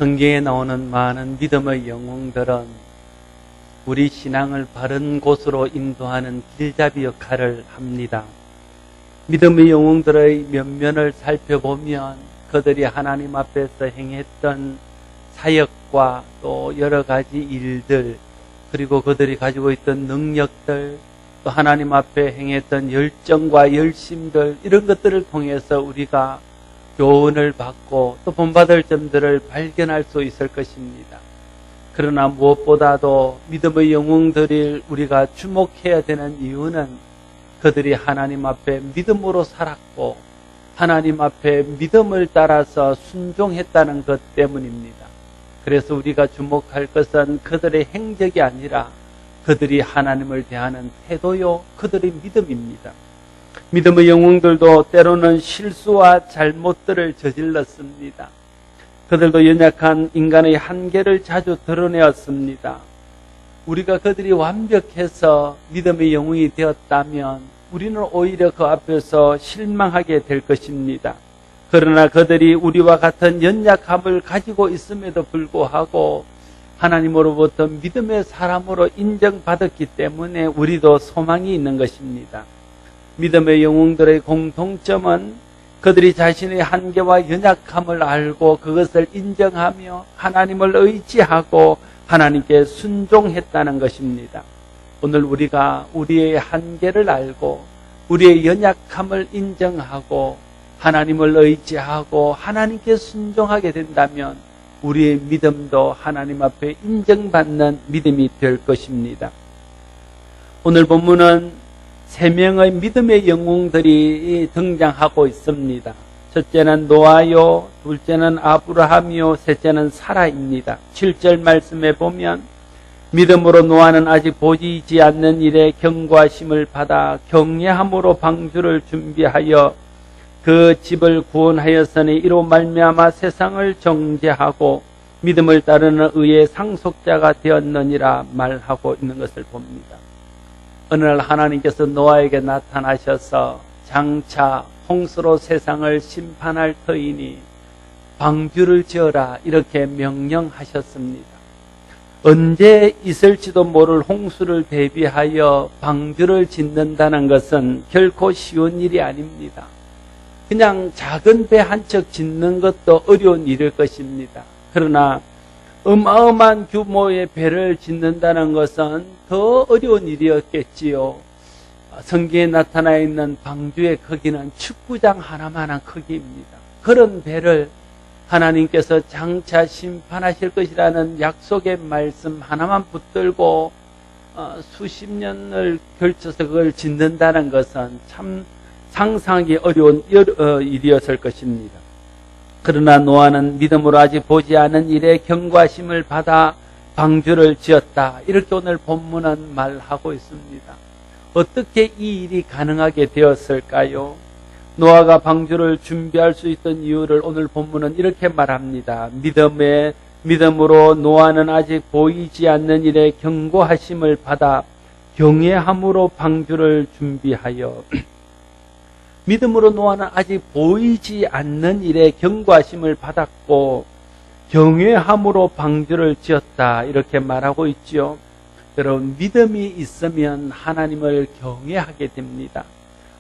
성경에 나오는 많은 믿음의 영웅들은 우리 신앙을 바른 곳으로 인도하는 길잡이 역할을 합니다. 믿음의 영웅들의 면면을 살펴보면 그들이 하나님 앞에서 행했던 사역과 또 여러 가지 일들, 그리고 그들이 가지고 있던 능력들, 또 하나님 앞에 행했던 열정과 열심들, 이런 것들을 통해서 우리가 교훈을 받고 또 본받을 점들을 발견할 수 있을 것입니다. 그러나 무엇보다도 믿음의 영웅들을 우리가 주목해야 되는 이유는 그들이 하나님 앞에 믿음으로 살았고 하나님 앞에 믿음을 따라서 순종했다는 것 때문입니다. 그래서 우리가 주목할 것은 그들의 행적이 아니라 그들이 하나님을 대하는 태도요, 그들의 믿음입니다. 믿음의 영웅들도 때로는 실수와 잘못들을 저질렀습니다. 그들도 연약한 인간의 한계를 자주 드러내었습니다. 우리가 그들이 완벽해서 믿음의 영웅이 되었다면 우리는 오히려 그 앞에서 실망하게 될 것입니다. 그러나 그들이 우리와 같은 연약함을 가지고 있음에도 불구하고 하나님으로부터 믿음의 사람으로 인정받았기 때문에 우리도 소망이 있는 것입니다. 믿음의 영웅들의 공통점은 그들이 자신의 한계와 연약함을 알고 그것을 인정하며 하나님을 의지하고 하나님께 순종했다는 것입니다. 오늘 우리가 우리의 한계를 알고 우리의 연약함을 인정하고 하나님을 의지하고 하나님께 순종하게 된다면 우리의 믿음도 하나님 앞에 인정받는 믿음이 될 것입니다. 오늘 본문은 3명의 믿음의 영웅들이 등장하고 있습니다. 첫째는 노아요, 둘째는 아브라함이요, 셋째는 사라입니다. 7절 말씀에 보면 믿음으로 노아는 아직 보이지 않는 일에 경고하심을 받아 경외함으로 방주를 준비하여 그 집을 구원하였으니 이로 말미암아 세상을 정죄하고 믿음을 따르는 의의 상속자가 되었느니라 말하고 있는 것을 봅니다. 어느 날 하나님께서 노아에게 나타나셔서 장차 홍수로 세상을 심판할 터이니 방주를 지어라 이렇게 명령하셨습니다. 언제 있을지도 모를 홍수를 대비하여 방주를 짓는다는 것은 결코 쉬운 일이 아닙니다. 그냥 작은 배 한 척 짓는 것도 어려운 일일 것입니다. 그러나 어마어마한 규모의 배를 짓는다는 것은 더 어려운 일이었겠지요. 성경에 나타나 있는 방주의 크기는 축구장 하나만한 크기입니다. 그런 배를 하나님께서 장차 심판하실 것이라는 약속의 말씀 하나만 붙들고 수십 년을 걸쳐서 그걸 짓는다는 것은 참 상상하기 어려운 일이었을 것입니다. 그러나 노아는 믿음으로 아직 보지 않은 일에 경고하심을 받아 방주를 지었다. 이렇게 오늘 본문은 말하고 있습니다. 어떻게 이 일이 가능하게 되었을까요? 노아가 방주를 준비할 수 있던 이유를 오늘 본문은 이렇게 말합니다. 믿음으로 노아는 아직 보이지 않는 일에 경고하심을 받아 경외함으로 방주를 준비하여 믿음으로 노아는 아직 보이지 않는 일에 경고하심을 받았고 경외함으로 방주를 지었다 이렇게 말하고 있죠. 여러분, 믿음이 있으면 하나님을 경외하게 됩니다.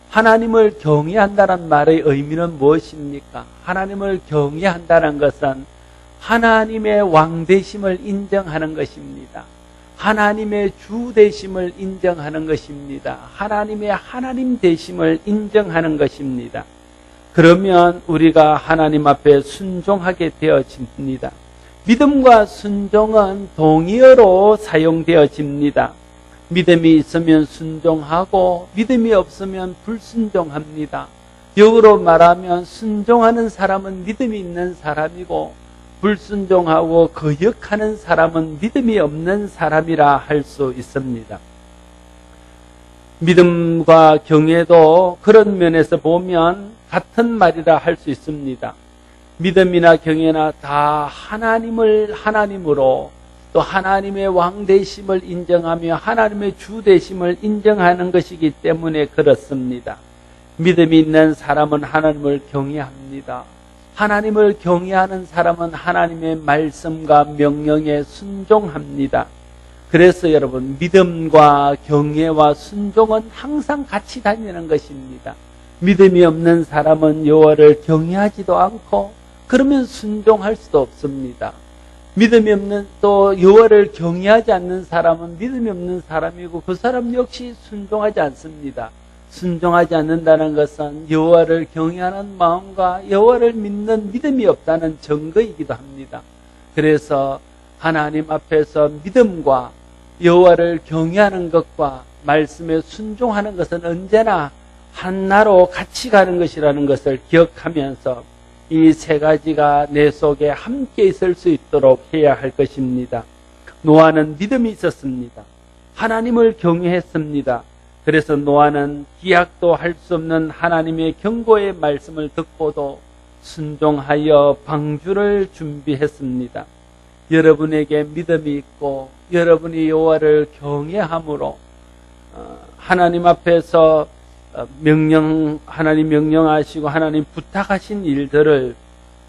하나님을 경외한다는 말의 의미는 무엇입니까? 하나님을 경외한다는 것은 하나님의 왕되심을 인정하는 것입니다. 하나님의 주 되심을 인정하는 것입니다. 하나님의 하나님 되심을 인정하는 것입니다. 그러면 우리가 하나님 앞에 순종하게 되어집니다. 믿음과 순종은 동의어로 사용되어집니다. 믿음이 있으면 순종하고 믿음이 없으면 불순종합니다. 역으로 말하면 순종하는 사람은 믿음이 있는 사람이고 불순종하고 거역하는 사람은 믿음이 없는 사람이라 할 수 있습니다. 믿음과 경외도 그런 면에서 보면 같은 말이라 할 수 있습니다. 믿음이나 경외나 다 하나님을 하나님으로 또 하나님의 왕되심을 인정하며 하나님의 주되심을 인정하는 것이기 때문에 그렇습니다. 믿음이 있는 사람은 하나님을 경외합니다. 하나님을 경외하는 사람은 하나님의 말씀과 명령에 순종합니다. 그래서 여러분, 믿음과 경외와 순종은 항상 같이 다니는 것입니다. 믿음이 없는 사람은 여호와를 경외하지도 않고 그러면 순종할 수도 없습니다. 믿음이 없는 또 여호와를 경외하지 않는 사람은 믿음이 없는 사람이고 그 사람 역시 순종하지 않습니다. 순종하지 않는다는 것은 여호와를 경외하는 마음과 여호와를 믿는 믿음이 없다는 증거이기도 합니다. 그래서 하나님 앞에서 믿음과 여호와를 경외하는 것과 말씀에 순종하는 것은 언제나 하나로 같이 가는 것이라는 것을 기억하면서 이 세 가지가 내 속에 함께 있을 수 있도록 해야 할 것입니다. 노아는 믿음이 있었습니다. 하나님을 경외했습니다. 그래서 노아는 기약도 할 수 없는 하나님의 경고의 말씀을 듣고도 순종하여 방주를 준비했습니다. 여러분에게 믿음이 있고 여러분이 여호와를 경외함으로 하나님 앞에서 하나님 명령하시고 하나님 부탁하신 일들을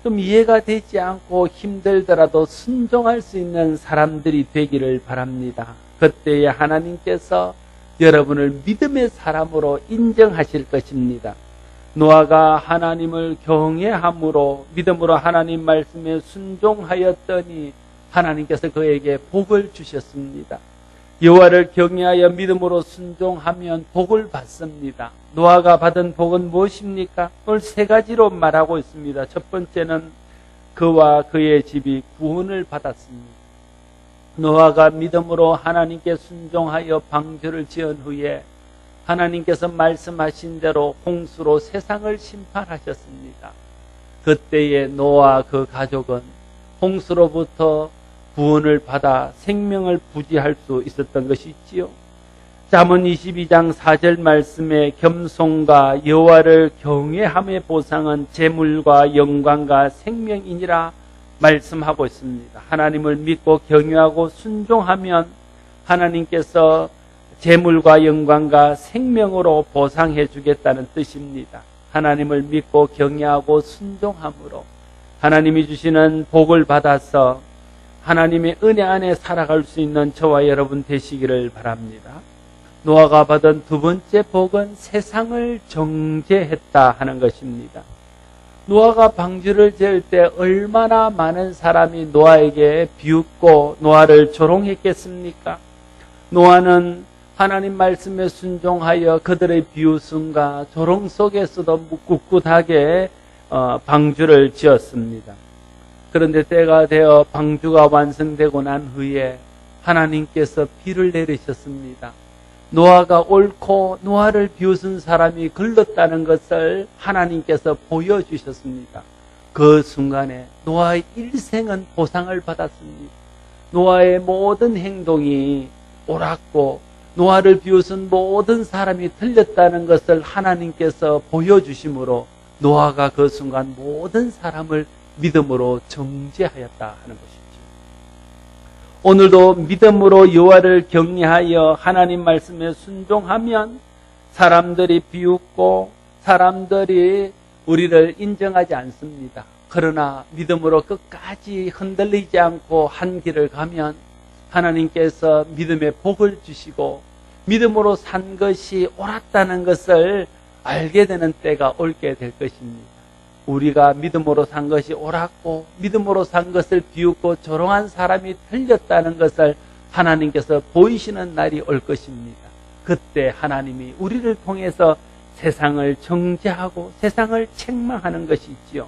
좀 이해가 되지 않고 힘들더라도 순종할 수 있는 사람들이 되기를 바랍니다. 그때에 하나님께서 여러분을 믿음의 사람으로 인정하실 것입니다. 노아가 하나님을 경외함으로 믿음으로 하나님 말씀에 순종하였더니 하나님께서 그에게 복을 주셨습니다. 여호와를 경외하여 믿음으로 순종하면 복을 받습니다. 노아가 받은 복은 무엇입니까? 오늘 세 가지로 말하고 있습니다. 첫 번째는 그와 그의 집이 구원을 받았습니다. 노아가 믿음으로 하나님께 순종하여 방주를 지은 후에 하나님께서 말씀하신 대로 홍수로 세상을 심판하셨습니다. 그때에 노아와 그 가족은 홍수로부터 구원을 받아 생명을 부지할 수 있었던 것이 있지요. 잠언 22장 4절 말씀에 겸손과 여호와를 경외함의 보상은 재물과 영광과 생명이니라 말씀하고 있습니다. 하나님을 믿고 경외하고 순종하면 하나님께서 재물과 영광과 생명으로 보상해 주겠다는 뜻입니다. 하나님을 믿고 경외하고 순종함으로 하나님이 주시는 복을 받아서 하나님의 은혜 안에 살아갈 수 있는 저와 여러분 되시기를 바랍니다. 노아가 받은 두 번째 복은 세상을 정죄했다 하는 것입니다. 노아가 방주를 지을 때 얼마나 많은 사람이 노아에게 비웃고 노아를 조롱했겠습니까? 노아는 하나님 말씀에 순종하여 그들의 비웃음과 조롱 속에서도 꿋꿋하게 방주를 지었습니다. 그런데 때가 되어 방주가 완성되고 난 후에 하나님께서 비를 내리셨습니다. 노아가 옳고 노아를 비웃은 사람이 글렀다는 것을 하나님께서 보여주셨습니다. 그 순간에 노아의 일생은 보상을 받았습니다. 노아의 모든 행동이 옳았고 노아를 비웃은 모든 사람이 틀렸다는 것을 하나님께서 보여주심으로 노아가 그 순간 모든 사람을 믿음으로 정죄하였다 하는 것이죠. 오늘도 믿음으로 여호와를 경외하여 하나님 말씀에 순종하면 사람들이 비웃고 사람들이 우리를 인정하지 않습니다. 그러나 믿음으로 끝까지 흔들리지 않고 한 길을 가면 하나님께서 믿음의 복을 주시고 믿음으로 산 것이 옳았다는 것을 알게 되는 때가 올게 될 것입니다. 우리가 믿음으로 산 것이 옳았고 믿음으로 산 것을 비웃고 조롱한 사람이 틀렸다는 것을 하나님께서 보이시는 날이 올 것입니다. 그때 하나님이 우리를 통해서 세상을 정죄하고 세상을 책망하는 것이 있지요.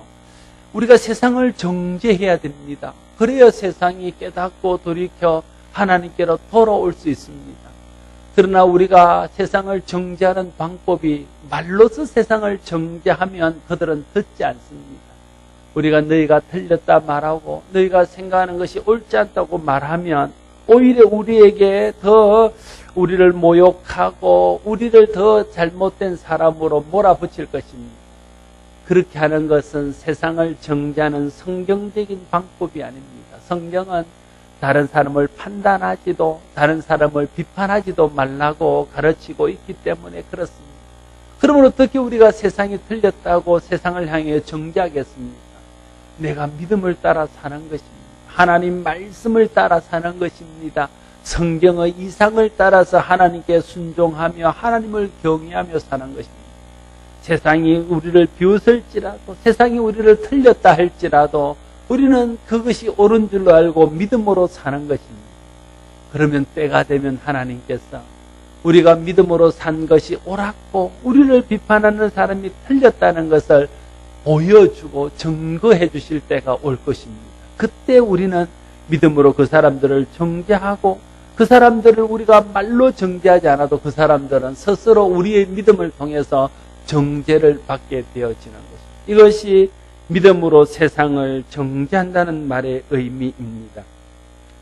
우리가 세상을 정죄해야 됩니다. 그래야 세상이 깨닫고 돌이켜 하나님께로 돌아올 수 있습니다. 그러나 우리가 세상을 정죄하는 방법이 말로서 세상을 정죄하면 그들은 듣지 않습니다. 우리가 너희가 틀렸다 말하고 너희가 생각하는 것이 옳지 않다고 말하면 오히려 우리에게 더 우리를 모욕하고 우리를 더 잘못된 사람으로 몰아붙일 것입니다. 그렇게 하는 것은 세상을 정죄하는 성경적인 방법이 아닙니다. 성경은 다른 사람을 판단하지도 다른 사람을 비판하지도 말라고 가르치고 있기 때문에 그렇습니다. 그러면 어떻게 우리가 세상이 틀렸다고 세상을 향해 정죄하겠습니까? 내가 믿음을 따라 사는 것입니다. 하나님 말씀을 따라 사는 것입니다. 성경의 이상을 따라서 하나님께 순종하며 하나님을 경외하며 사는 것입니다. 세상이 우리를 비웃을지라도, 세상이 우리를 틀렸다 할지라도 우리는 그것이 옳은 줄로 알고 믿음으로 사는 것입니다. 그러면 때가 되면 하나님께서 우리가 믿음으로 산 것이 옳았고 우리를 비판하는 사람이 틀렸다는 것을 보여주고 증거해 주실 때가 올 것입니다. 그때 우리는 믿음으로 그 사람들을 정죄하고, 그 사람들을 우리가 말로 정죄하지 않아도 그 사람들은 스스로 우리의 믿음을 통해서 정죄를 받게 되어지는 것입니다. 이것이 믿음으로 세상을 정죄한다는 말의 의미입니다.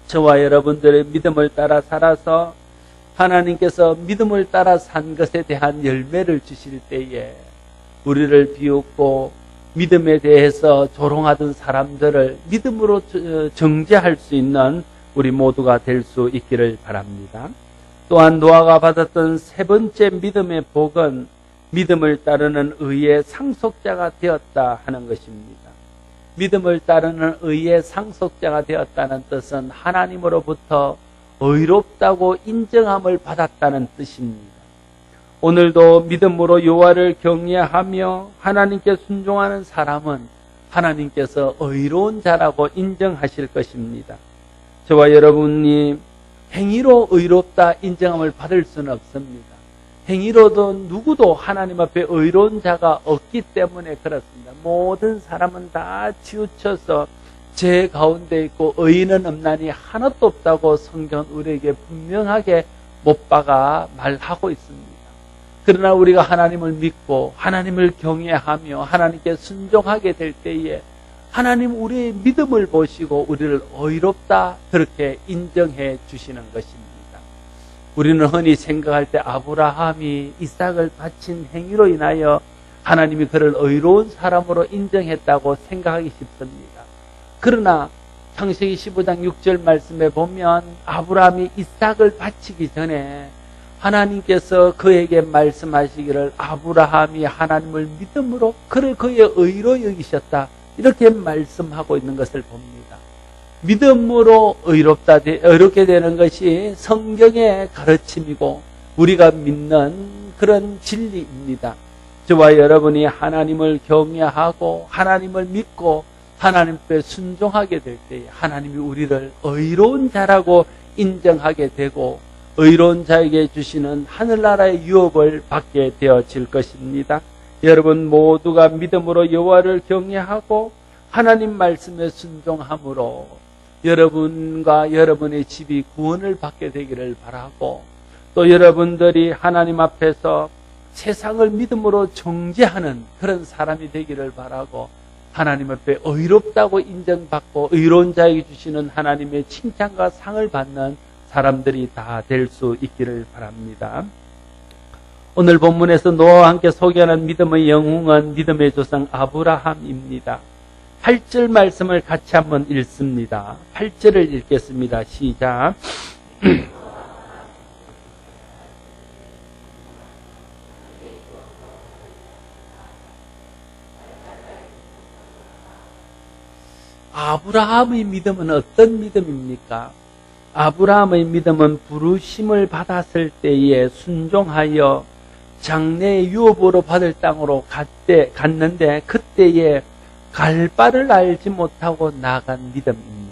저와 여러분들의 믿음을 따라 살아서 하나님께서 믿음을 따라 산 것에 대한 열매를 주실 때에 우리를 비웃고 믿음에 대해서 조롱하던 사람들을 믿음으로 정죄할 수 있는 우리 모두가 될 수 있기를 바랍니다. 또한 노아가 받았던 세 번째 믿음의 복은 믿음을 따르는 의의 상속자가 되었다 하는 것입니다. 믿음을 따르는 의의 상속자가 되었다는 뜻은 하나님으로부터 의롭다고 인정함을 받았다는 뜻입니다. 오늘도 믿음으로 여호와를 경외하며 하나님께 순종하는 사람은 하나님께서 의로운 자라고 인정하실 것입니다. 저와 여러분이 행위로 의롭다 인정함을 받을 수는 없습니다. 행위로도 누구도 하나님 앞에 의로운 자가 없기 때문에 그렇습니다. 모든 사람은 다 치우쳐서 죄 가운데 있고 의인은 없나니 하나도 없다고 성경 우리에게 분명하게 못 박아 말하고 있습니다. 그러나 우리가 하나님을 믿고 하나님을 경외하며 하나님께 순종하게 될 때에 하나님 우리의 믿음을 보시고 우리를 의롭다 그렇게 인정해 주시는 것입니다. 우리는 흔히 생각할 때 아브라함이 이삭을 바친 행위로 인하여 하나님이 그를 의로운 사람으로 인정했다고 생각하기 쉽습니다. 그러나 창세기 15장 6절 말씀에 보면 아브라함이 이삭을 바치기 전에 하나님께서 그에게 말씀하시기를 아브라함이 하나님을 믿음으로 그를 그의 의로 여기셨다 이렇게 말씀하고 있는 것을 봅니다. 믿음으로 의롭게 되는 것이 성경의 가르침이고 우리가 믿는 그런 진리입니다. 저와 여러분이 하나님을 경외하고 하나님을 믿고 하나님 앞에 순종하게 될 때에 하나님이 우리를 의로운 자라고 인정하게 되고 의로운 자에게 주시는 하늘나라의 유업을 받게 되어질 것입니다. 여러분 모두가 믿음으로 여호와를 경외하고 하나님 말씀에 순종함으로 여러분과 여러분의 집이 구원을 받게 되기를 바라고 또 여러분들이 하나님 앞에서 세상을 믿음으로 정죄하는 그런 사람이 되기를 바라고 하나님 앞에 의롭다고 인정받고 의로운 자에게 주시는 하나님의 칭찬과 상을 받는 사람들이 다 될 수 있기를 바랍니다. 오늘 본문에서 노아와 함께 소개하는 믿음의 영웅은 믿음의 조상 아브라함입니다. 8절 말씀을 같이 한번 읽습니다. 8절을 읽겠습니다. 시작. 아브라함의 믿음은 어떤 믿음입니까? 아브라함의 믿음은 부르심을 받았을 때에 순종하여 장래의 유업으로 받을 땅으로 갔는데 그때에 갈 바를 알지 못하고 나간 믿음입니다.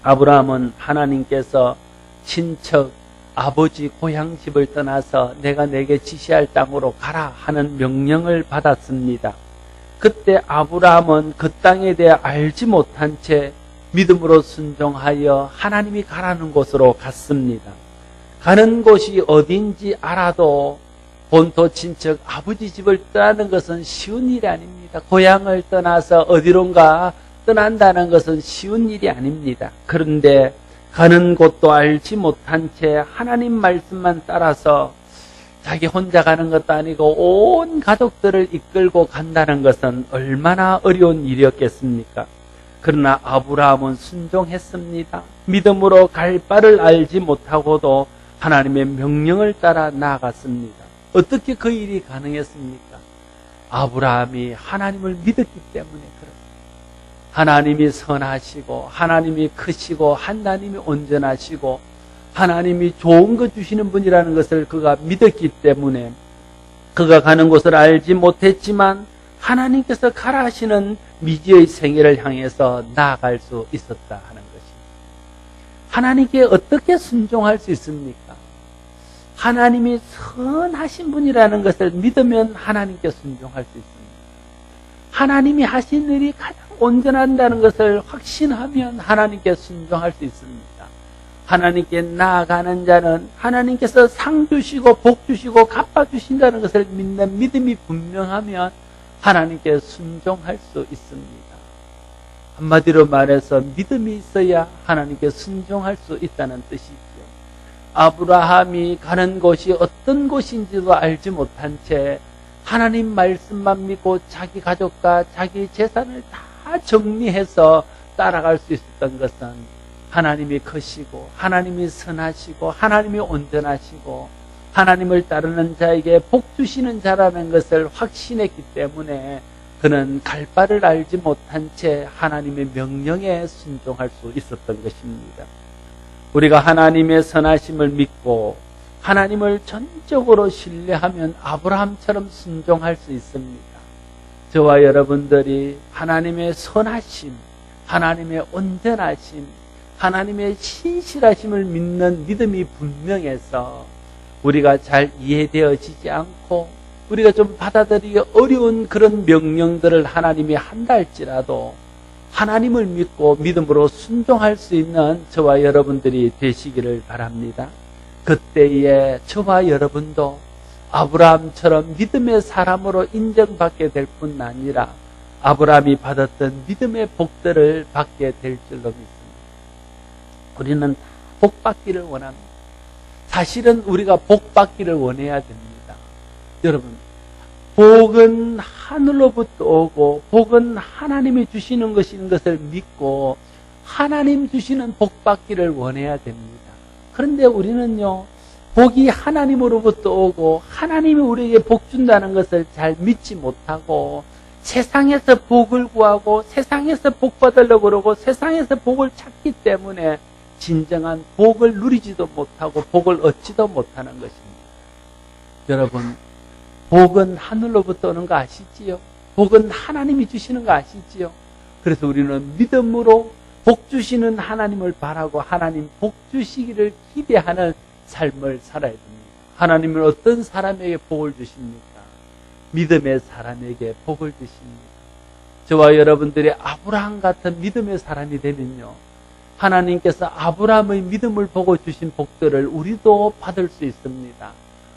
아브라함은 하나님께서 친척, 아버지 고향집을 떠나서 내가 내게 지시할 땅으로 가라 하는 명령을 받았습니다. 그때 아브라함은 그 땅에 대해 알지 못한 채 믿음으로 순종하여 하나님이 가라는 곳으로 갔습니다. 가는 곳이 어딘지 알아도 본토 친척 아버지 집을 떠나는 것은 쉬운 일이 아닙니다. 고향을 떠나서 어디론가 떠난다는 것은 쉬운 일이 아닙니다. 그런데 가는 곳도 알지 못한 채 하나님 말씀만 따라서 자기 혼자 가는 것도 아니고 온 가족들을 이끌고 간다는 것은 얼마나 어려운 일이었겠습니까? 그러나 아브라함은 순종했습니다. 믿음으로 갈 바를 알지 못하고도 하나님의 명령을 따라 나아갔습니다. 어떻게 그 일이 가능했습니까? 아브라함이 하나님을 믿었기 때문에 그렇습니다. 하나님이 선하시고 하나님이 크시고 하나님이 온전하시고 하나님이 좋은 것 주시는 분이라는 것을 그가 믿었기 때문에 그가 가는 곳을 알지 못했지만 하나님께서 가라 하시는 미지의 생애를 향해서 나아갈 수 있었다 하는 것입니다. 하나님께 어떻게 순종할 수 있습니까? 하나님이 선하신 분이라는 것을 믿으면 하나님께 순종할 수 있습니다. 하나님이 하신 일이 가장 온전한다는 것을 확신하면 하나님께 순종할 수 있습니다. 하나님께 나아가는 자는 하나님께서 상 주시고 복 주시고 갚아 주신다는 것을 믿는 믿음이 분명하면 하나님께 순종할 수 있습니다. 한마디로 말해서 믿음이 있어야 하나님께 순종할 수 있다는 뜻이죠. 아브라함이 가는 곳이 어떤 곳인지도 알지 못한 채 하나님 말씀만 믿고 자기 가족과 자기 재산을 다 정리해서 따라갈 수 있었던 것은 하나님이 크시고 하나님이 선하시고 하나님이 온전하시고 하나님을 따르는 자에게 복 주시는 자라는 것을 확신했기 때문에 그는 갈 바를 알지 못한 채 하나님의 명령에 순종할 수 있었던 것입니다. 우리가 하나님의 선하심을 믿고 하나님을 전적으로 신뢰하면 아브라함처럼 순종할 수 있습니다. 저와 여러분들이 하나님의 선하심, 하나님의 온전하심, 하나님의 신실하심을 믿는 믿음이 분명해서 우리가 잘 이해되어지지 않고 우리가 좀 받아들이기 어려운 그런 명령들을 하나님이 한다 할지라도 하나님을 믿고 믿음으로 순종할 수 있는 저와 여러분들이 되시기를 바랍니다. 그때에 저와 여러분도 아브라함처럼 믿음의 사람으로 인정받게 될 뿐 아니라 아브라함이 받았던 믿음의 복들을 받게 될 줄로 믿습니다. 우리는 복 받기를 원합니다. 사실은 우리가 복 받기를 원해야 됩니다. 여러분, 복은 하늘로부터 오고 복은 하나님이 주시는 것인 것을 믿고 하나님 주시는 복 받기를 원해야 됩니다. 그런데 우리는요, 복이 하나님으로부터 오고 하나님이 우리에게 복 준다는 것을 잘 믿지 못하고 세상에서 복을 구하고 세상에서 복 받으려고 그러고 세상에서 복을 찾기 때문에 진정한 복을 누리지도 못하고 복을 얻지도 못하는 것입니다. 여러분, 복은 하늘로부터 오는 거 아시지요? 복은 하나님이 주시는 거 아시지요? 그래서 우리는 믿음으로 복 주시는 하나님을 바라고 하나님 복 주시기를 기대하는 삶을 살아야 됩니다. 하나님은 어떤 사람에게 복을 주십니까? 믿음의 사람에게 복을 주십니다. 저와 여러분들이 아브라함 같은 믿음의 사람이 되면요, 하나님께서 아브라함의 믿음을 보고 주신 복들을 우리도 받을 수 있습니다.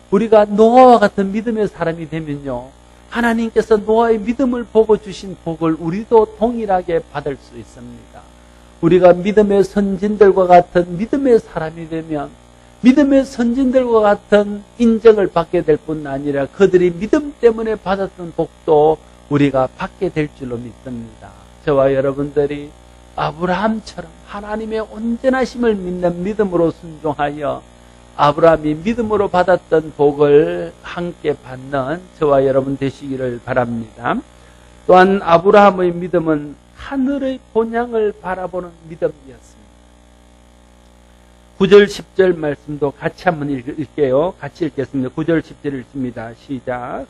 우리가 노아와 같은 믿음의 사람이 되면요, 하나님께서 노아의 믿음을 보고 주신 복을 우리도 동일하게 받을 수 있습니다. 우리가 믿음의 선진들과 같은 믿음의 사람이 되면 믿음의 선진들과 같은 인정을 받게 될 뿐 아니라 그들이 믿음 때문에 받았던 복도 우리가 받게 될 줄로 믿습니다. 저와 여러분들이 아브라함처럼 하나님의 온전하심을 믿는 믿음으로 순종하여 아브라함이 믿음으로 받았던 복을 함께 받는 저와 여러분 되시기를 바랍니다. 또한 아브라함의 믿음은 하늘의 본향을 바라보는 믿음이었습니다. 9절 10절 말씀도 같이 한번 읽게요. 같이 읽겠습니다. 9절 10절 읽습니다. 시작.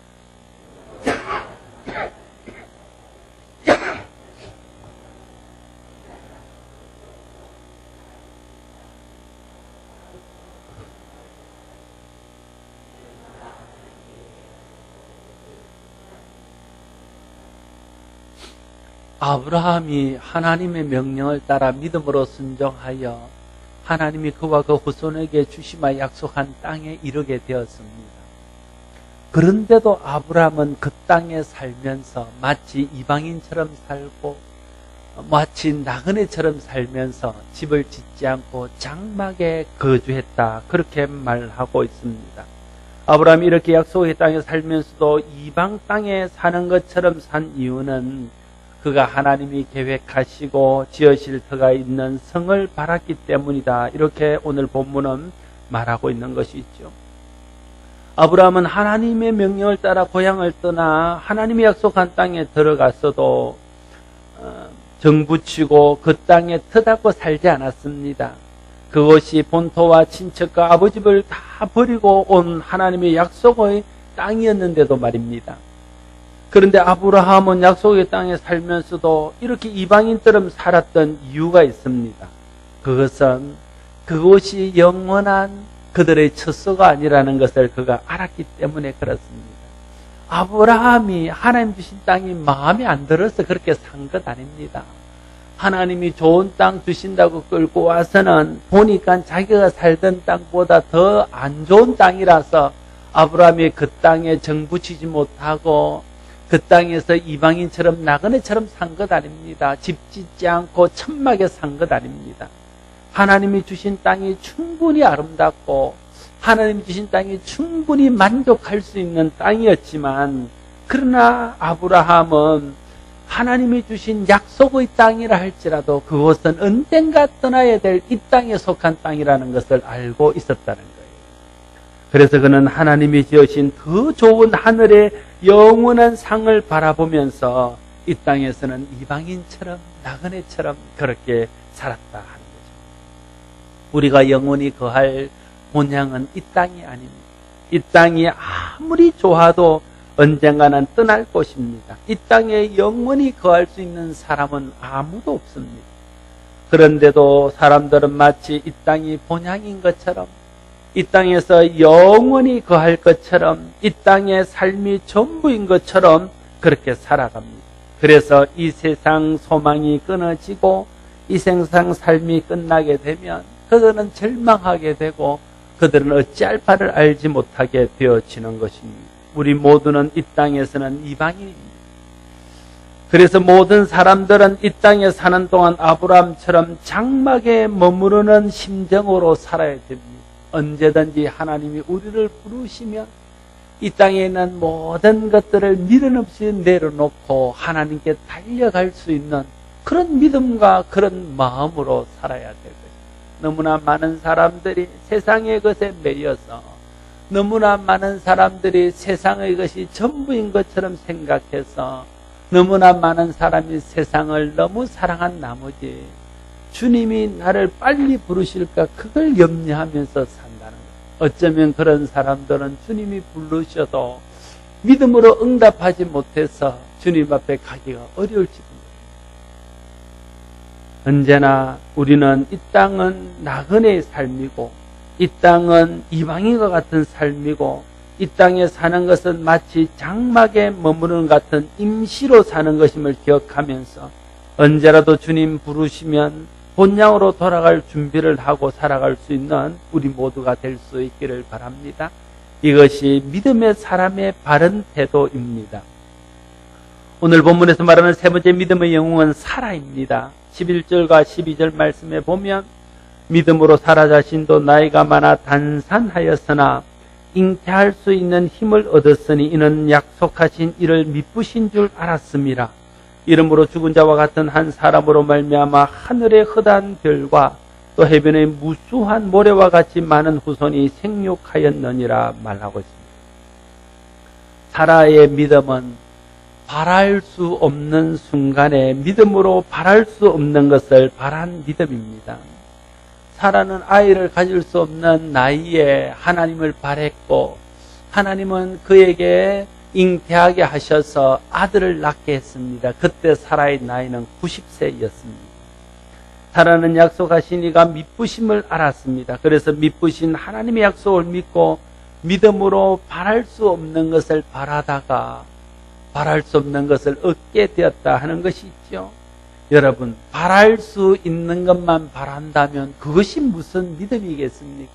아브라함이 하나님의 명령을 따라 믿음으로 순종하여 하나님이 그와 그 후손에게 주시마 약속한 땅에 이르게 되었습니다. 그런데도 아브라함은 그 땅에 살면서 마치 이방인처럼 살고 마치 나그네처럼 살면서 집을 짓지 않고 장막에 거주했다, 그렇게 말하고 있습니다. 아브라함이 이렇게 약속의 땅에 살면서도 이방 땅에 사는 것처럼 산 이유는 그가 하나님이 계획하시고 지으실 터가 있는 성을 바랐기 때문이다, 이렇게 오늘 본문은 말하고 있는 것이죠. 아브라함은 하나님의 명령을 따라 고향을 떠나 하나님이 약속한 땅에 들어갔어도 정붙이고 그 땅에 터닫고 살지 않았습니다. 그것이 본토와 친척과 아버지를 다 버리고 온 하나님의 약속의 땅이었는데도 말입니다. 그런데 아브라함은 약속의 땅에 살면서도 이렇게 이방인처럼 살았던 이유가 있습니다. 그것은 그것이 영원한 그들의 처소가 아니라는 것을 그가 알았기 때문에 그렇습니다. 아브라함이 하나님 주신 땅이 마음에 안 들어서 그렇게 산 것 아닙니다. 하나님이 좋은 땅 주신다고 끌고 와서는 보니까 자기가 살던 땅보다 더 안 좋은 땅이라서 아브라함이 그 땅에 정붙이지 못하고 그 땅에서 이방인처럼 나그네처럼 산 것 아닙니다. 집 짓지 않고 천막에 산 것 아닙니다. 하나님이 주신 땅이 충분히 아름답고 하나님이 주신 땅이 충분히 만족할 수 있는 땅이었지만, 그러나 아브라함은 하나님이 주신 약속의 땅이라 할지라도 그것은 언젠가 떠나야 될 이 땅에 속한 땅이라는 것을 알고 있었다는 거예요. 그래서 그는 하나님이 지으신 더 좋은 하늘의 영원한 상을 바라보면서 이 땅에서는 이방인처럼 나그네처럼 그렇게 살았다 하는 거죠. 우리가 영원히 거할 본향은 이 땅이 아닙니다. 이 땅이 아무리 좋아도 언젠가는 떠날 곳입니다. 이 땅에 영원히 거할 수 있는 사람은 아무도 없습니다. 그런데도 사람들은 마치 이 땅이 본향인 것처럼, 이 땅에서 영원히 거할 것처럼, 이 땅의 삶이 전부인 것처럼 그렇게 살아갑니다. 그래서 이 세상 소망이 끊어지고 이 세상 삶이 끝나게 되면 그들은 절망하게 되고 그들은 어찌할 바를 알지 못하게 되어지는 것입니다. 우리 모두는 이 땅에서는 이방인입니다. 그래서 모든 사람들은 이 땅에 사는 동안 아브라함처럼 장막에 머무르는 심정으로 살아야 됩니다. 언제든지 하나님이 우리를 부르시면 이 땅에 있는 모든 것들을 미련 없이 내려놓고 하나님께 달려갈 수 있는 그런 믿음과 그런 마음으로 살아야 될 것입니다. 너무나 많은 사람들이 세상의 것에 매여서, 너무나 많은 사람들이 세상의 것이 전부인 것처럼 생각해서, 너무나 많은 사람이 세상을 너무 사랑한 나머지 주님이 나를 빨리 부르실까 그걸 염려하면서 산다는 거예요. 어쩌면 그런 사람들은 주님이 부르셔도 믿음으로 응답하지 못해서 주님 앞에 가기가 어려울지도 모릅니다. 언제나 우리는 이 땅은 나그네의 삶이고 이 땅은 이방인과 같은 삶이고 이 땅에 사는 것은 마치 장막에 머무르는 같은 임시로 사는 것임을 기억하면서 언제라도 주님 부르시면 본향으로 돌아갈 준비를 하고 살아갈 수 있는 우리 모두가 될 수 있기를 바랍니다. 이것이 믿음의 사람의 바른 태도입니다. 오늘 본문에서 말하는 세 번째 믿음의 영웅은 사라입니다. 11절과 12절 말씀에 보면 믿음으로 사라 자신도 나이가 많아 단산하였으나 잉태할 수 있는 힘을 얻었으니 이는 약속하신 이를 미쁘신 줄 알았습니다. 이름으로 죽은 자와 같은 한 사람으로 말미암아 하늘의 허다한 별과 또 해변의 무수한 모래와 같이 많은 후손이 생육하였느니라 말하고 있습니다. 사라의 믿음은 바랄 수 없는 순간에 믿음으로 바랄 수 없는 것을 바란 믿음입니다. 사라는 아이를 가질 수 없는 나이에 하나님을 바랬고 하나님은 그에게 잉태하게 하셔서 아들을 낳게 했습니다. 그때 사라의 나이는 90세였습니다. 사라는 약속하신 이가 미쁘심을 알았습니다. 그래서 미쁘신 하나님의 약속을 믿고 믿음으로 바랄 수 없는 것을 바라다가 바랄 수 없는 것을 얻게 되었다 하는 것이 있죠. 여러분, 바랄 수 있는 것만 바란다면 그것이 무슨 믿음이겠습니까?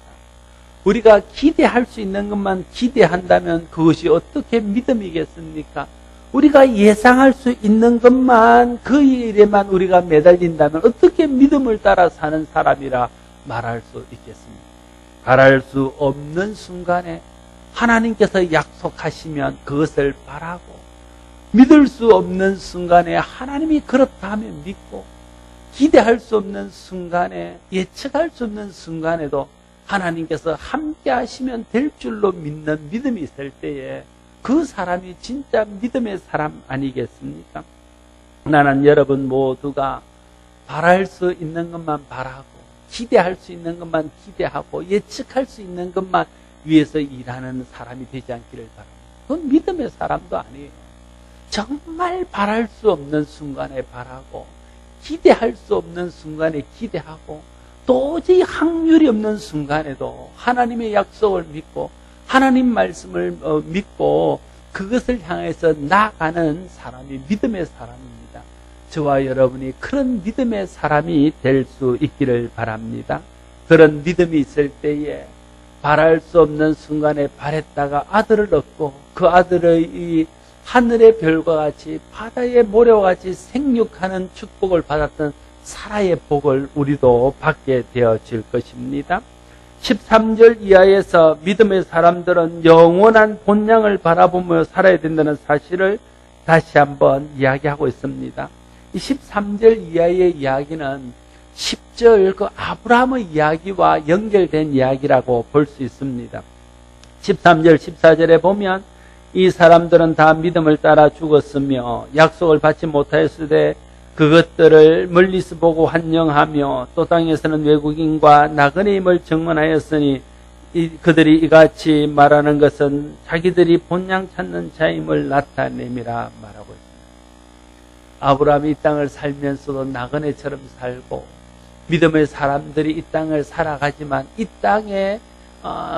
우리가 기대할 수 있는 것만 기대한다면 그것이 어떻게 믿음이겠습니까? 우리가 예상할 수 있는 것만 그 일에만 우리가 매달린다면 어떻게 믿음을 따라 사는 사람이라 말할 수 있겠습니까? 바랄 수 없는 순간에 하나님께서 약속하시면 그것을 바라고 믿을 수 없는 순간에 하나님이 그렇다 하면 믿고 기대할 수 없는 순간에 예측할 수 없는 순간에도 하나님께서 함께 하시면 될 줄로 믿는 믿음이 있을 때에 그 사람이 진짜 믿음의 사람 아니겠습니까? 나는 여러분 모두가 바랄 수 있는 것만 바라고 기대할 수 있는 것만 기대하고 예측할 수 있는 것만 위해서 일하는 사람이 되지 않기를 바랍니다. 그건 믿음의 사람도 아니에요. 정말 바랄 수 없는 순간에 바라고 기대할 수 없는 순간에 기대하고 도저히 확률이 없는 순간에도 하나님의 약속을 믿고 하나님 말씀을 믿고 그것을 향해서 나아가는 사람이 믿음의 사람입니다. 저와 여러분이 그런 믿음의 사람이 될 수 있기를 바랍니다. 그런 믿음이 있을 때에 바랄 수 없는 순간에 바랬다가 아들을 얻고 그 아들의 이 하늘의 별과 같이 바다의 모래와 같이 생육하는 축복을 받았던 사라의 복을 우리도 받게 되어질 것입니다. 13절 이하에서 믿음의 사람들은 영원한 본향을 바라보며 살아야 된다는 사실을 다시 한번 이야기하고 있습니다. 이 13절 이하의 이야기는 10절 그 아브라함의 이야기와 연결된 이야기라고 볼 수 있습니다. 13절, 14절에 보면 이 사람들은 다 믿음을 따라 죽었으며 약속을 받지 못하였을 때 그것들을 멀리서 보고 환영하며 또 땅에서는 외국인과 나그네임을 증언하였으니 그들이 이같이 말하는 것은 자기들이 본향 찾는 자임을 나타냄이라 말하고 있습니다. 아브라함이 이 땅을 살면서도 나그네처럼 살고 믿음의 사람들이 이 땅을 살아가지만 이 땅에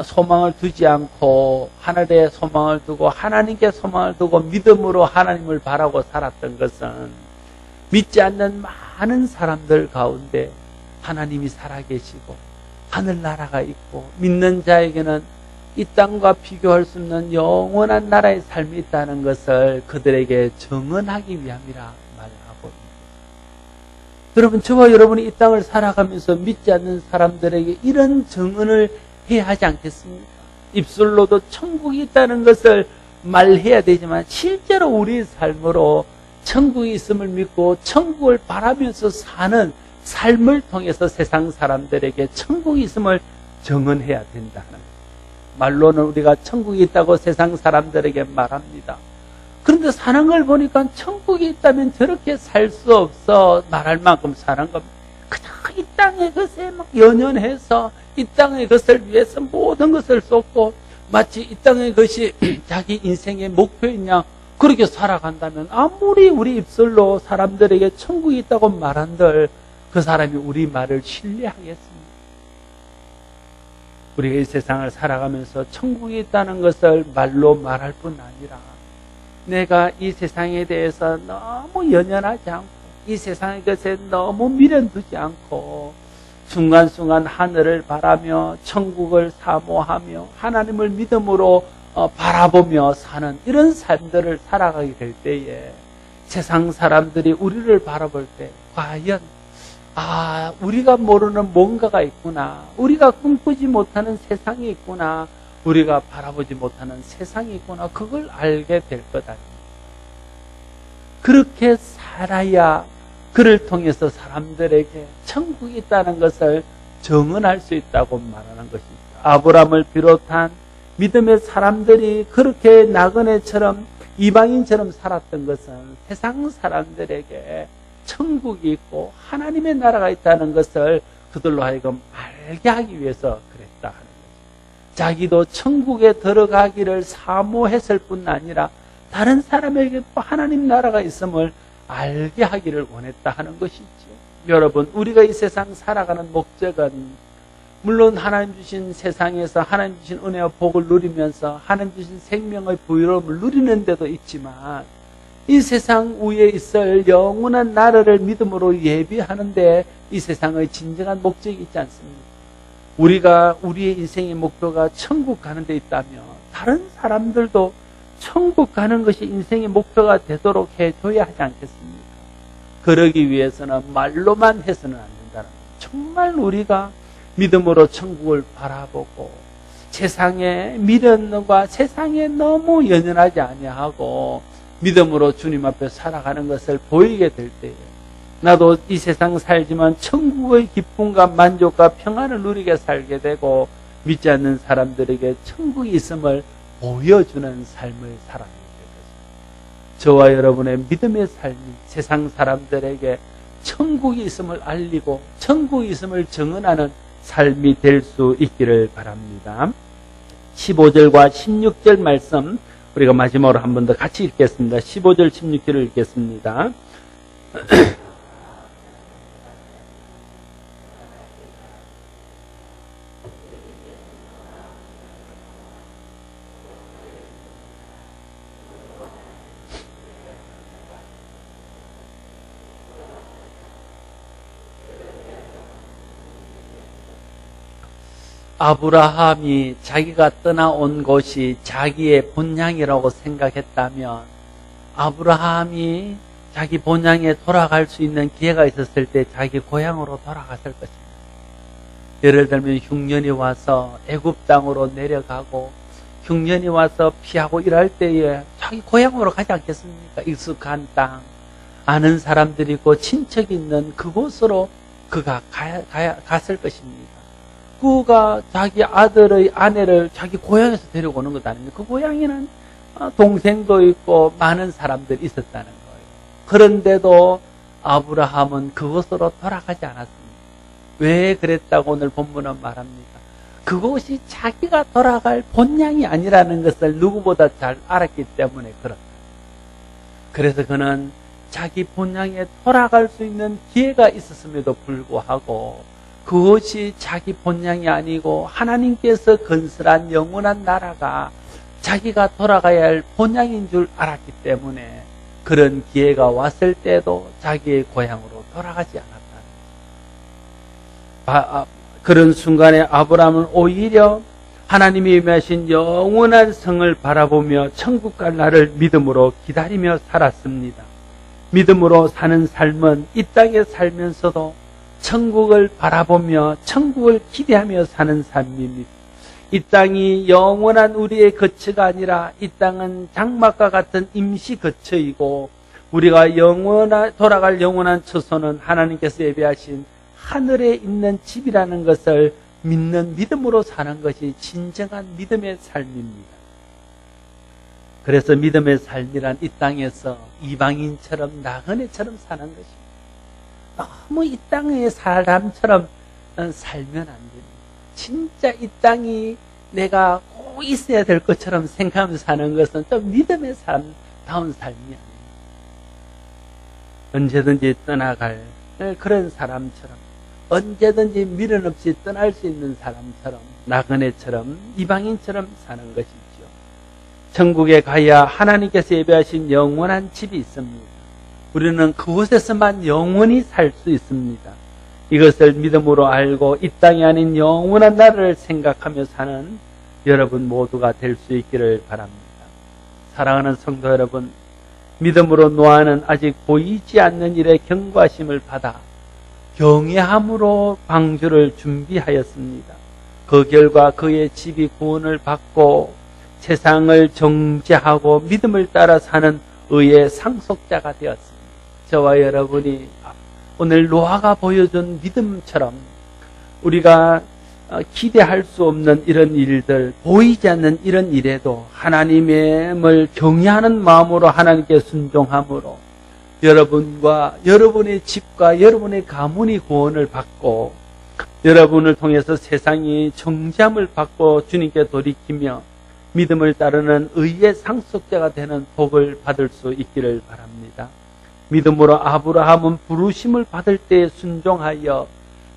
소망을 두지 않고 하늘에 소망을 두고 하나님께 소망을 두고 믿음으로 하나님을 바라고 살았던 것은 믿지 않는 많은 사람들 가운데 하나님이 살아계시고 하늘나라가 있고 믿는 자에게는 이 땅과 비교할 수 없는 영원한 나라의 삶이 있다는 것을 그들에게 증언하기 위함이라 말하고 있습니다. 여러분, 저와 여러분이 이 땅을 살아가면서 믿지 않는 사람들에게 이런 증언을 해야 하지 않겠습니까? 입술로도 천국이 있다는 것을 말해야 되지만 실제로 우리의 삶으로 천국이 있음을 믿고 천국을 바라면서 사는 삶을 통해서 세상 사람들에게 천국이 있음을 증언해야 된다는 거예요. 말로는 우리가 천국이 있다고 세상 사람들에게 말합니다. 그런데 사는 걸 보니까 천국이 있다면 저렇게 살 수 없어 말할 만큼 사는 겁니다. 그냥 이 땅의 것에 막 연연해서 이 땅의 것을 위해서 모든 것을 쏟고 마치 이 땅의 것이 자기 인생의 목표인 양 그렇게 살아간다면 아무리 우리 입술로 사람들에게 천국이 있다고 말한들 그 사람이 우리 말을 신뢰하겠습니까? 우리가 이 세상을 살아가면서 천국이 있다는 것을 말로 말할 뿐 아니라 내가 이 세상에 대해서 너무 연연하지 않고 이 세상의 것에 너무 미련 두지 않고 순간순간 하늘을 바라며 천국을 사모하며 하나님을 믿음으로 바라보며 사는 이런 삶들을 살아가게 될 때에 세상 사람들이 우리를 바라볼 때 과연 우리가 모르는 뭔가가 있구나, 우리가 꿈꾸지 못하는 세상이 있구나, 우리가 바라보지 못하는 세상이 있구나, 그걸 알게 될 것 아닙니까? 그렇게 살아야 그를 통해서 사람들에게 천국이 있다는 것을 증언할 수 있다고 말하는 것입니다. 아브라함을 비롯한 믿음의 사람들이 그렇게 나그네처럼 이방인처럼 살았던 것은 세상 사람들에게 천국이 있고 하나님의 나라가 있다는 것을 그들로 하여금 알게 하기 위해서 그랬다 하는 거죠. 자기도 천국에 들어가기를 사모했을 뿐 아니라 다른 사람에게 또 하나님 나라가 있음을 알게 하기를 원했다 하는 것이죠. 여러분, 우리가 이 세상 살아가는 목적은 물론 하나님 주신 세상에서 하나님 주신 은혜와 복을 누리면서 하나님 주신 생명의 부유로움을 누리는 데도 있지만 이 세상 위에 있을 영원한 나라를 믿음으로 예비하는데 이 세상의 진정한 목적이 있지 않습니까? 우리가 우리의 인생의 목표가 천국 가는 데 있다면 다른 사람들도 천국 가는 것이 인생의 목표가 되도록 해줘야 하지 않겠습니까? 그러기 위해서는 말로만 해서는 안 된다는 거예요. 정말 우리가 믿음으로 천국을 바라보고 세상의 미련과 세상에 너무 연연하지 아니하고 믿음으로 주님 앞에 살아가는 것을 보이게 될 때에 나도 이 세상 살지만 천국의 기쁨과 만족과 평안을 누리게 살게 되고 믿지 않는 사람들에게 천국이 있음을 보여주는 삶을 살아가게 될 것입니다. 저와 여러분의 믿음의 삶이 세상 사람들에게 천국이 있음을 알리고 천국이 있음을 증언하는 삶이 될 수 있기를 바랍니다. 15절과 16절 말씀 우리가 마지막으로 한 번 더 같이 읽겠습니다. 15절 16절을 읽겠습니다. 아브라함이 자기가 떠나온 곳이 자기의 본향이라고 생각했다면 아브라함이 자기 본향에 돌아갈 수 있는 기회가 있었을 때 자기 고향으로 돌아갔을 것입니다. 예를 들면 흉년이 와서 애굽 땅으로 내려가고 흉년이 와서 피하고 일할 때에 자기 고향으로 가지 않겠습니까? 익숙한 땅, 아는 사람들이 있고 친척이 있는 그곳으로 그가 갔을 것입니다. 그가 자기 아들의 아내를 자기 고향에서 데려오는 것 아닙니까? 그 고향에는 동생도 있고 많은 사람들이 있었다는 거예요. 그런데도 아브라함은 그곳으로 돌아가지 않았습니다. 왜 그랬다고 오늘 본문은 말합니다. 그곳이 자기가 돌아갈 본향이 아니라는 것을 누구보다 잘 알았기 때문에 그렇다. 그래서 그는 자기 본향에 돌아갈 수 있는 기회가 있었음에도 불구하고 그것이 자기 본향이 아니고 하나님께서 건설한 영원한 나라가 자기가 돌아가야 할 본향인 줄 알았기 때문에 그런 기회가 왔을 때도 자기의 고향으로 돌아가지 않았다. 그런 순간에 아브라함은 오히려 하나님이 임하신 영원한 성을 바라보며 천국 갈 날을 믿음으로 기다리며 살았습니다. 믿음으로 사는 삶은 이 땅에 살면서도 천국을 바라보며 천국을 기대하며 사는 삶입니다. 이 땅이 영원한 우리의 거처가 아니라 이 땅은 장막과 같은 임시 거처이고 우리가 돌아갈 영원한 처소는 하나님께서 예비하신 하늘에 있는 집이라는 것을 믿는 믿음으로 사는 것이 진정한 믿음의 삶입니다. 그래서 믿음의 삶이란 이 땅에서 이방인처럼 나그네처럼 사는 것입니다. 너무 이 땅의 사람처럼 살면 안 됩니다. 진짜 이 땅이 내가 꼭 있어야 될 것처럼 생각하면서 사는 것은 좀 믿음의 사람다운 삶이 아닙니다. 언제든지 떠나갈 그런 사람처럼 언제든지 미련 없이 떠날 수 있는 사람처럼 나그네처럼 이방인처럼 사는 것이죠. 천국에 가야 하나님께서 예배하신 영원한 집이 있습니다. 우리는 그곳에서만 영원히 살 수 있습니다. 이것을 믿음으로 알고 이 땅이 아닌 영원한 나라를 생각하며 사는 여러분 모두가 될 수 있기를 바랍니다. 사랑하는 성도 여러분, 믿음으로 노아는 아직 보이지 않는 일에 경고하심을 받아 경외함으로 방주를 준비하였습니다. 그 결과 그의 집이 구원을 받고 세상을 정죄하고 믿음을 따라 사는 의의 상속자가 되었습니다. 저와 여러분이 오늘 노아가 보여준 믿음처럼 우리가 기대할 수 없는 이런 일들, 보이지 않는 이런 일에도 하나님을 경외하는 마음으로 하나님께 순종함으로 여러분과 여러분의 집과 여러분의 가문이 구원을 받고 여러분을 통해서 세상이 정죄함을 받고 주님께 돌이키며 믿음을 따르는 의의 상속자가 되는 복을 받을 수 있기를 바랍니다. 믿음으로 아브라함은 부르심을 받을 때 순종하여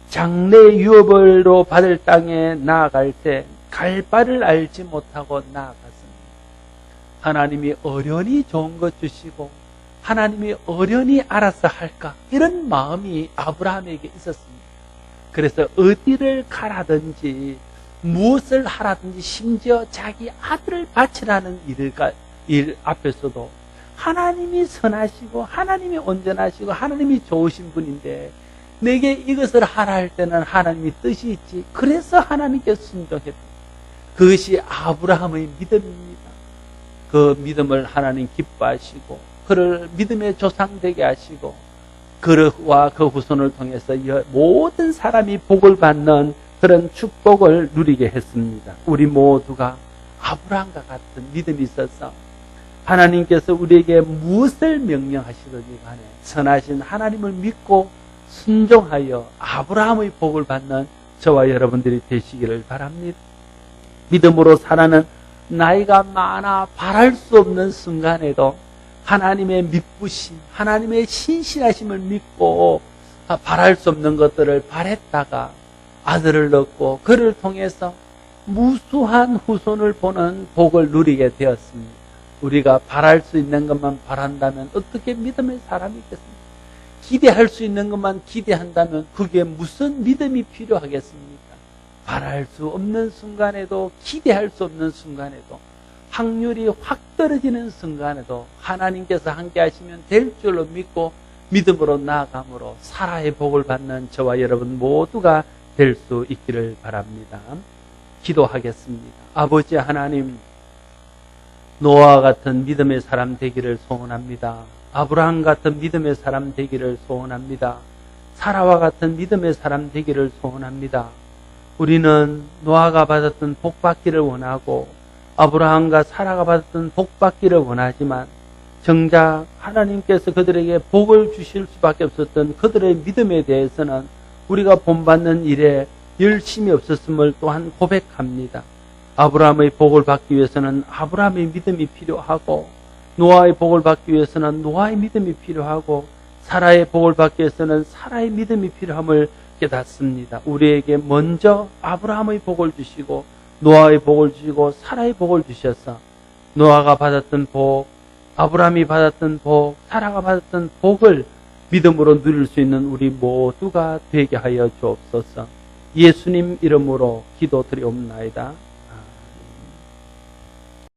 장래 유업으로 받을 땅에 나아갈 때 갈 바를 알지 못하고 나아갔습니다. 하나님이 어련히 좋은 것 주시고 하나님이 어련히 알아서 할까 이런 마음이 아브라함에게 있었습니다. 그래서 어디를 가라든지 무엇을 하라든지 심지어 자기 아들을 바치라는 일 앞에서도 하나님이 선하시고 하나님이 온전하시고 하나님이 좋으신 분인데 내게 이것을 하라 할 때는 하나님이 뜻이 있지. 그래서 하나님께 순종했다. 그것이 아브라함의 믿음입니다. 그 믿음을 하나님 기뻐하시고 그를 믿음의 조상 되게 하시고 그와 그 후손을 통해서 모든 사람이 복을 받는 그런 축복을 누리게 했습니다. 우리 모두가 아브라함과 같은 믿음이 있어서 하나님께서 우리에게 무엇을 명령하시든지 간에 선하신 하나님을 믿고 순종하여 아브라함의 복을 받는 저와 여러분들이 되시기를 바랍니다. 믿음으로 살아는 나이가 많아 바랄 수 없는 순간에도 하나님의 믿부심, 하나님의 신실하심을 믿고 바랄 수 없는 것들을 바랬다가 아들을 얻고 그를 통해서 무수한 후손을 보는 복을 누리게 되었습니다. 우리가 바랄 수 있는 것만 바란다면 어떻게 믿음의 사람이 있겠습니까? 기대할 수 있는 것만 기대한다면 그게 무슨 믿음이 필요하겠습니까? 바랄 수 없는 순간에도, 기대할 수 없는 순간에도, 확률이 확 떨어지는 순간에도 하나님께서 함께 하시면 될 줄로 믿고 믿음으로 나아감으로 사라의 복을 받는 저와 여러분 모두가 될 수 있기를 바랍니다. 기도하겠습니다. 아버지 하나님, 노아와 같은 믿음의 사람 되기를 소원합니다. 아브라함 같은 믿음의 사람 되기를 소원합니다. 사라와 같은 믿음의 사람 되기를 소원합니다. 우리는 노아가 받았던 복 받기를 원하고 아브라함과 사라가 받았던 복 받기를 원하지만 정작 하나님께서 그들에게 복을 주실 수밖에 없었던 그들의 믿음에 대해서는 우리가 본받는 일에 열심이 없었음을 또한 고백합니다. 아브라함의 복을 받기 위해서는 아브라함의 믿음이 필요하고 노아의 복을 받기 위해서는 노아의 믿음이 필요하고 사라의 복을 받기 위해서는 사라의 믿음이 필요함을 깨닫습니다. 우리에게 먼저 아브라함의 복을 주시고 노아의 복을 주시고 사라의 복을 주셔서 노아가 받았던 복, 아브라함이 받았던 복, 사라가 받았던 복을 믿음으로 누릴 수 있는 우리 모두가 되게 하여 주옵소서. 예수님 이름으로 기도드리옵나이다.